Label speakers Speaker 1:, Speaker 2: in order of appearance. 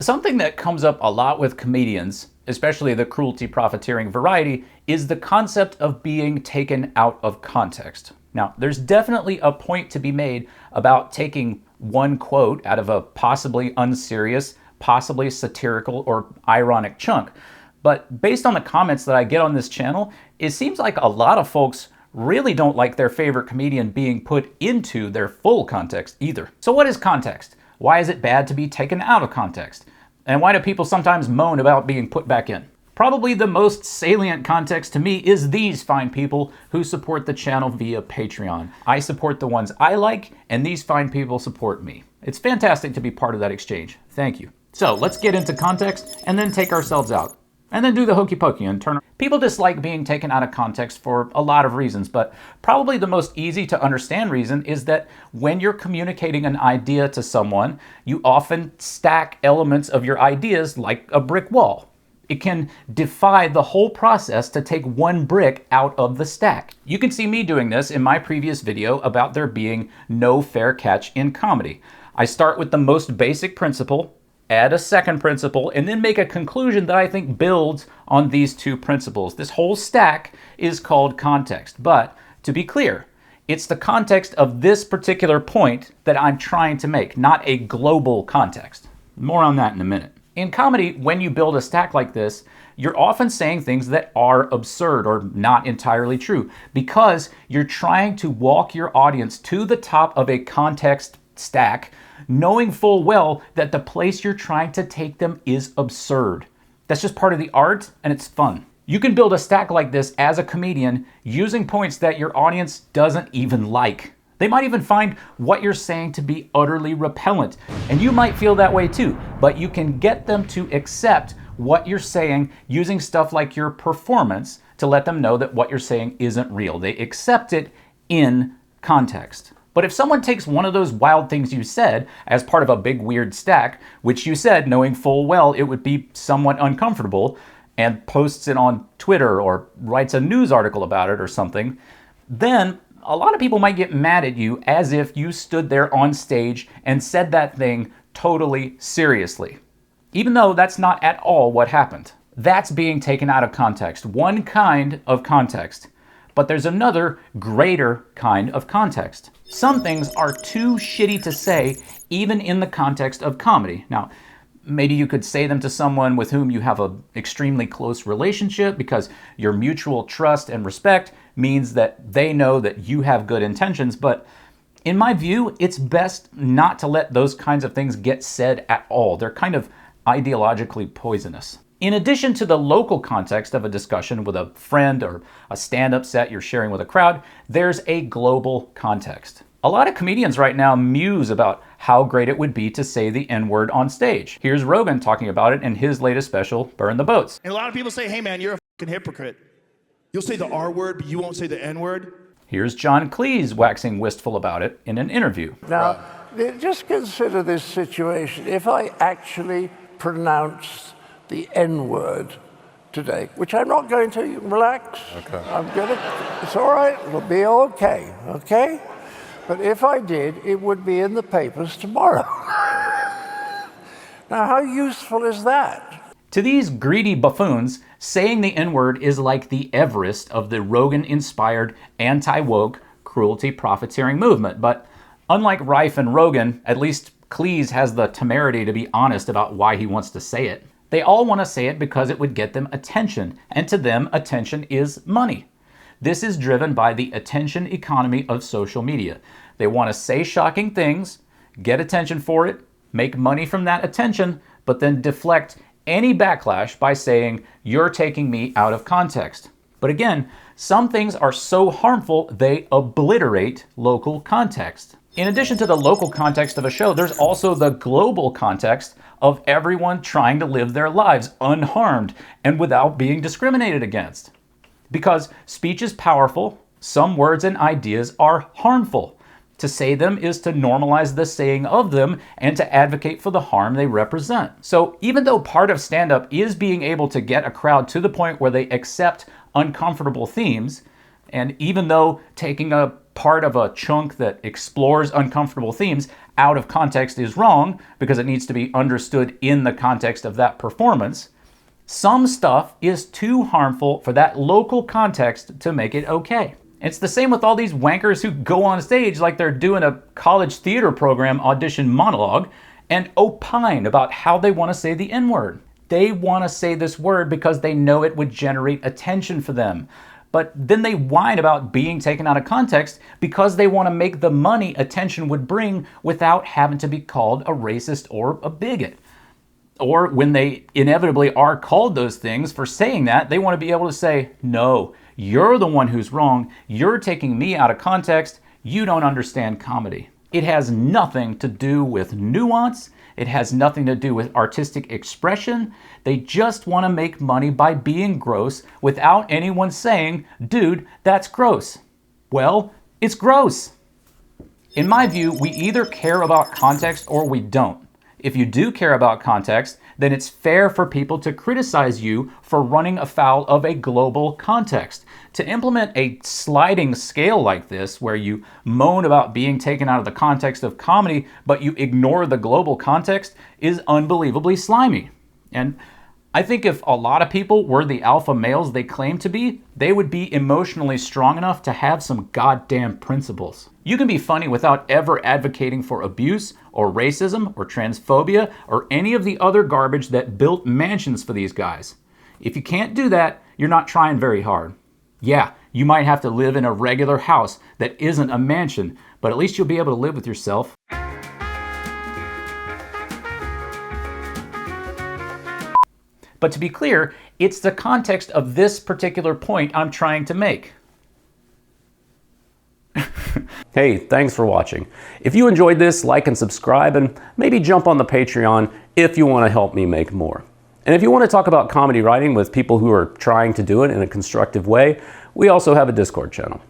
Speaker 1: Something that comes up a lot with comedians, especially the cruelty profiteering variety, is the concept of being taken out of context. Now, there's definitely a point to be made about taking one quote out of a possibly unserious, possibly satirical or ironic chunk. But based on the comments that I get on this channel, it seems like a lot of folks really don't like their favorite comedian being put into their full context either. So what is context? Why is it bad to be taken out of context? And why do people sometimes moan about being put back in? Probably the most salient context to me is these fine people who support the channel via Patreon. I support the ones I like, and these fine people support me. It's fantastic to be part of that exchange. Thank you. So let's get into context and then take ourselves out. And then do the hokey-pokey and turn. People dislike being taken out of context for a lot of reasons, but probably the most easy to understand reason is that when you're communicating an idea to someone, you often stack elements of your ideas like a brick wall. It can defy the whole process to take one brick out of the stack. You can see me doing this in my previous video about there being no fair catch in comedy. I start with the most basic principle, add a second principle, and then make a conclusion that I think builds on these two principles. This whole stack is called context. But to be clear, it's the context of this particular point that I'm trying to make, not a global context. More on that in a minute. In comedy, when you build a stack like this, you're often saying things that are absurd or not entirely true because you're trying to walk your audience to the top of a context stack, knowing full well that the place you're trying to take them is absurd. That's just part of the art, and it's fun. You can build a stack like this as a comedian using points that your audience doesn't even like. They might even find what you're saying to be utterly repellent, and you might feel that way too, but you can get them to accept what you're saying using stuff like your performance to let them know that what you're saying isn't real. They accept it in context. But if someone takes one of those wild things you said as part of a big weird stack, which you said knowing full well it would be somewhat uncomfortable, and posts it on Twitter or writes a news article about it or something, then a lot of people might get mad at you as if you stood there on stage and said that thing totally seriously. Even though that's not at all what happened. That's being taken out of context. One kind of context. But there's another, greater kind of context. Some things are too shitty to say, even in the context of comedy. Now, maybe you could say them to someone with whom you have an extremely close relationship because your mutual trust and respect means that they know that you have good intentions. But in my view, it's best not to let those kinds of things get said at all. They're kind of ideologically poisonous. In addition to the local context of a discussion with a friend or a stand-up set you're sharing with a crowd, there's a global context. A lot of comedians right now muse about how great it would be to say the N-word on stage. Here's Rogan talking about it in his latest special, Burn the Boats.
Speaker 2: And a lot of people say, hey man, you're a fucking hypocrite. You'll say the R word, but you won't say the N word.
Speaker 1: Here's John Cleese waxing wistful about it in an interview.
Speaker 3: Now, just consider this situation. If I actually pronounced the N-word today, which I'm not going to. Relax. Okay. It's all right. It'll be okay. Okay? But if I did, it would be in the papers tomorrow. Now, how useful is that?
Speaker 1: To these greedy buffoons, saying the N-word is like the Everest of the Rogan-inspired anti-woke cruelty profiteering movement. But unlike Rife and Rogan, at least Cleese has the temerity to be honest about why he wants to say it. They all want to say it because it would get them attention, and to them, attention is money. This is driven by the attention economy of social media. They want to say shocking things, get attention for it, make money from that attention, but then deflect any backlash by saying, you're taking me out of context. But again, some things are so harmful, they obliterate local context. In addition to the local context of a show, there's also the global context of everyone trying to live their lives unharmed and without being discriminated against. Because speech is powerful, some words and ideas are harmful. To say them is to normalize the saying of them and to advocate for the harm they represent. So even though part of stand-up is being able to get a crowd to the point where they accept uncomfortable themes, and even though taking a part of a chunk that explores uncomfortable themes out of context is wrong because it needs to be understood in the context of that performance, some stuff is too harmful for that local context to make it okay. It's the same with all these wankers who go on stage like they're doing a college theater program audition monologue and opine about how they want to say the N-word. They want to say this word because they know it would generate attention for them. But then they whine about being taken out of context because they want to make the money attention would bring without having to be called a racist or a bigot. Or when they inevitably are called those things for saying that, they want to be able to say, no, you're the one who's wrong. You're taking me out of context. You don't understand comedy. It has nothing to do with nuance. It has nothing to do with artistic expression. They just want to make money by being gross without anyone saying, dude, that's gross. Well, it's gross. In my view, we either care about context or we don't. If you do care about context, then it's fair for people to criticize you for running afoul of a global context. To implement a sliding scale like this, where you moan about being taken out of the context of comedy, but you ignore the global context, is unbelievably slimy. And I think if a lot of people were the alpha males they claim to be, they would be emotionally strong enough to have some goddamn principles. You can be funny without ever advocating for abuse or racism or transphobia or any of the other garbage that built mansions for these guys. If you can't do that, you're not trying very hard. Yeah, you might have to live in a regular house that isn't a mansion, but at least you'll be able to live with yourself. But to be clear, it's the context of this particular point I'm trying to make. Hey, thanks for watching. If you enjoyed this, like and subscribe, and maybe jump on the Patreon if you want to help me make more. And if you want to talk about comedy writing with people who are trying to do it in a constructive way, we also have a Discord channel.